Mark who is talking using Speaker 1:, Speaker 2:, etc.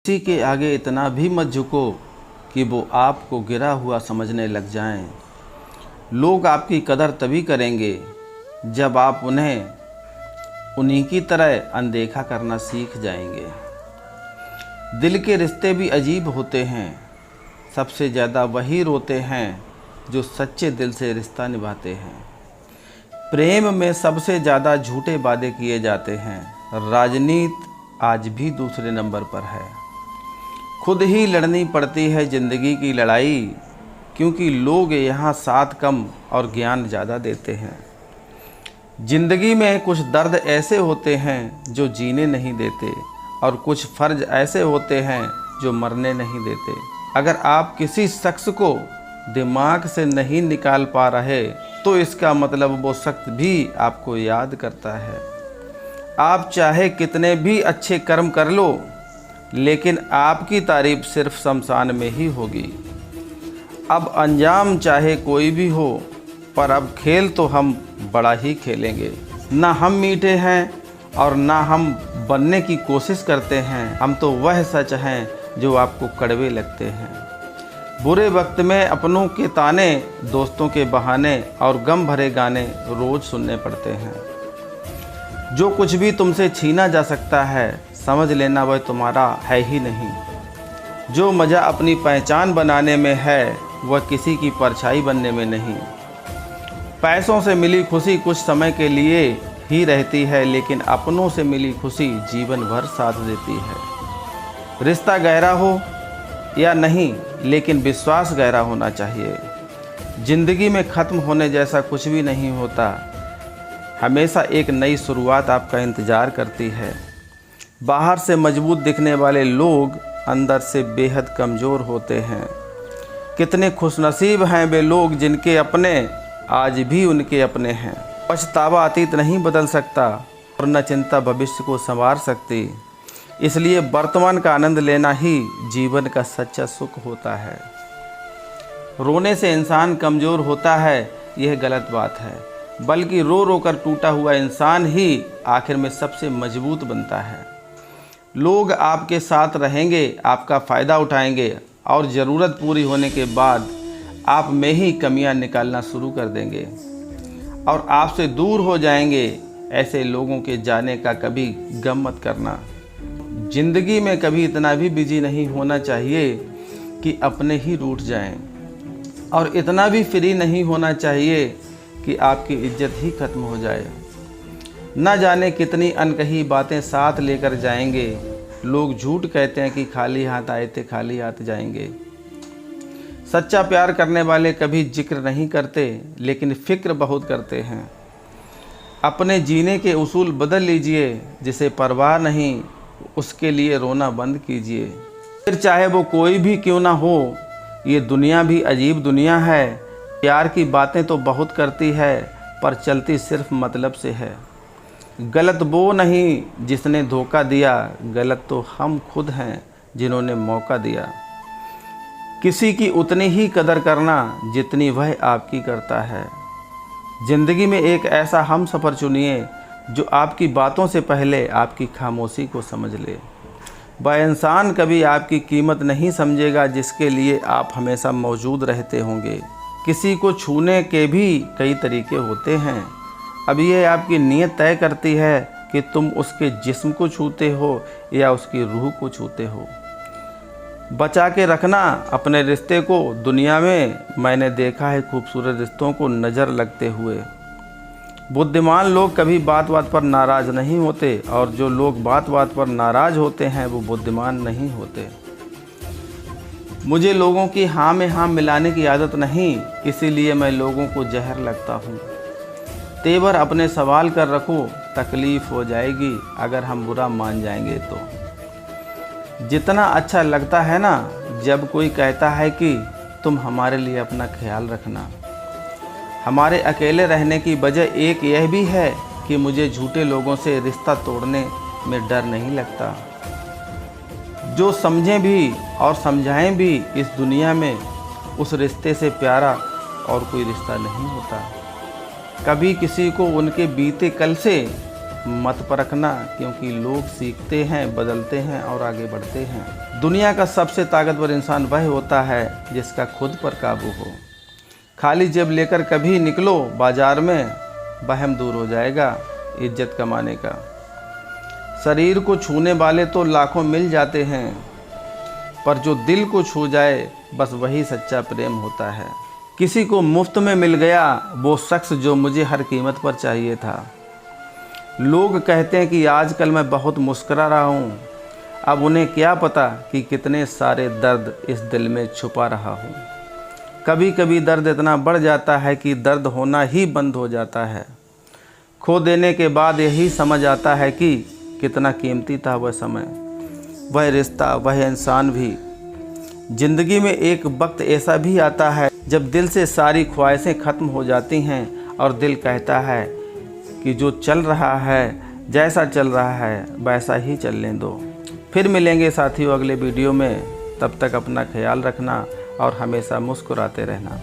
Speaker 1: किसी के आगे इतना भी मत झुको कि वो आपको गिरा हुआ समझने लग जाएं। लोग आपकी कदर तभी करेंगे जब आप उन्हें उन्हीं की तरह अनदेखा करना सीख जाएंगे। दिल के रिश्ते भी अजीब होते हैं, सबसे ज़्यादा वही रोते हैं जो सच्चे दिल से रिश्ता निभाते हैं। प्रेम में सबसे ज़्यादा झूठे वादे किए जाते हैं, राजनीति आज भी दूसरे नंबर पर है। खुद ही लड़नी पड़ती है ज़िंदगी की लड़ाई, क्योंकि लोग यहाँ साथ कम और ज्ञान ज़्यादा देते हैं। ज़िंदगी में कुछ दर्द ऐसे होते हैं जो जीने नहीं देते, और कुछ फ़र्ज ऐसे होते हैं जो मरने नहीं देते। अगर आप किसी शख्स को दिमाग से नहीं निकाल पा रहे तो इसका मतलब वो शख्स भी आपको याद करता है। आप चाहे कितने भी अच्छे कर्म कर लो, लेकिन आपकी तारीफ सिर्फ शमशान में ही होगी। अब अंजाम चाहे कोई भी हो, पर अब खेल तो हम बड़ा ही खेलेंगे। ना हम मीठे हैं और ना हम बनने की कोशिश करते हैं, हम तो वह सच हैं जो आपको कड़वे लगते हैं। बुरे वक्त में अपनों के ताने, दोस्तों के बहाने और गम भरे गाने रोज़ सुनने पड़ते हैं। जो कुछ भी तुमसे छीना जा सकता है, समझ लेना वह तुम्हारा है ही नहीं। जो मज़ा अपनी पहचान बनाने में है, वह किसी की परछाई बनने में नहीं। पैसों से मिली खुशी कुछ समय के लिए ही रहती है, लेकिन अपनों से मिली खुशी जीवन भर साथ देती है। रिश्ता गहरा हो या नहीं, लेकिन विश्वास गहरा होना चाहिए। ज़िंदगी में ख़त्म होने जैसा कुछ भी नहीं होता, हमेशा एक नई शुरुआत आपका इंतज़ार करती है। बाहर से मजबूत दिखने वाले लोग अंदर से बेहद कमज़ोर होते हैं। कितने खुशनसीब हैं वे लोग जिनके अपने आज भी उनके अपने हैं। पछतावा अतीत नहीं बदल सकता और न चिंता भविष्य को संवार सकती। इसलिए वर्तमान का आनंद लेना ही जीवन का सच्चा सुख होता है। रोने से इंसान कमज़ोर होता है, यह गलत बात है, बल्कि रो रो कर टूटा हुआ इंसान ही आखिर में सबसे मजबूत बनता है। लोग आपके साथ रहेंगे, आपका फ़ायदा उठाएंगे और ज़रूरत पूरी होने के बाद आप में ही कमियां निकालना शुरू कर देंगे और आपसे दूर हो जाएंगे। ऐसे लोगों के जाने का कभी गम मत करना। ज़िंदगी में कभी इतना भी बिजी नहीं होना चाहिए कि अपने ही रूठ जाएं, और इतना भी फ्री नहीं होना चाहिए कि आपकी इज्जत ही खत्म हो जाए। न जाने कितनी अनकही बातें साथ लेकर जाएंगे। लोग झूठ कहते हैं कि खाली हाथ आए थे खाली हाथ जाएंगे। सच्चा प्यार करने वाले कभी जिक्र नहीं करते, लेकिन फ़िक्र बहुत करते हैं। अपने जीने के उसूल बदल लीजिए। जिसे परवाह नहीं, उसके लिए रोना बंद कीजिए। फिर चाहे वो कोई भी क्यों ना हो, ये दुनिया भी अजीब दुनिया है। प्यार की बातें तो बहुत करती है, पर चलती सिर्फ मतलब से है। गलत वो नहीं जिसने धोखा दिया, गलत तो हम खुद हैं जिन्होंने मौका दिया। किसी की उतनी ही कदर करना जितनी वह आपकी करता है। ज़िंदगी में एक ऐसा हम सफ़र चुनिए जो आपकी बातों से पहले आपकी खामोशी को समझ ले। वह इंसान कभी आपकी कीमत नहीं समझेगा जिसके लिए आप हमेशा मौजूद रहते होंगे। किसी को छूने के भी कई तरीके होते हैं। अब यह आपकी नीयत तय करती है कि तुम उसके जिस्म को छूते हो या उसकी रूह को छूते हो। बचा के रखना अपने रिश्ते को। दुनिया में मैंने देखा है खूबसूरत रिश्तों को नज़र लगते हुए। बुद्धिमान लोग कभी बात बात पर नाराज़ नहीं होते, और जो लोग बात बात पर नाराज़ होते हैं वो बुद्धिमान नहीं होते। मुझे लोगों की हाँ में हाँ मिलाने की आदत नहीं, इसीलिए मैं लोगों को जहर लगता हूँ। तेवर अपने सवाल कर रखो, तकलीफ़ हो जाएगी अगर हम बुरा मान जाएंगे तो। जितना अच्छा लगता है ना जब कोई कहता है कि तुम हमारे लिए अपना ख्याल रखना। हमारे अकेले रहने की वजह एक यह भी है कि मुझे झूठे लोगों से रिश्ता तोड़ने में डर नहीं लगता। जो समझें भी और समझाएं भी, इस दुनिया में उस रिश्ते से प्यारा और कोई रिश्ता नहीं होता। कभी किसी को उनके बीते कल से मत परखना, क्योंकि लोग सीखते हैं, बदलते हैं और आगे बढ़ते हैं। दुनिया का सबसे ताकतवर इंसान वह होता है जिसका खुद पर काबू हो। खाली जेब लेकर कभी निकलो बाजार में, वहम दूर हो जाएगा इज्जत कमाने का। शरीर को छूने वाले तो लाखों मिल जाते हैं, पर जो दिल को छू जाए बस वही सच्चा प्रेम होता है। किसी को मुफ्त में मिल गया वो शख्स जो मुझे हर कीमत पर चाहिए था। लोग कहते हैं कि आजकल मैं बहुत मुस्कुरा रहा हूँ, अब उन्हें क्या पता कि कितने सारे दर्द इस दिल में छुपा रहा हूँ। कभी कभी दर्द इतना बढ़ जाता है कि दर्द होना ही बंद हो जाता है। खो देने के बाद यही समझ आता है कि कितना कीमती था वह समय, वह रिश्ता, वह इंसान भी। ज़िंदगी में एक वक्त ऐसा भी आता है जब दिल से सारी ख्वाहिशें ख़त्म हो जाती हैं और दिल कहता है कि जो चल रहा है, जैसा चल रहा है वैसा ही चलने दो। फिर मिलेंगे साथियों अगले वीडियो में। तब तक अपना ख्याल रखना और हमेशा मुस्कुराते रहना।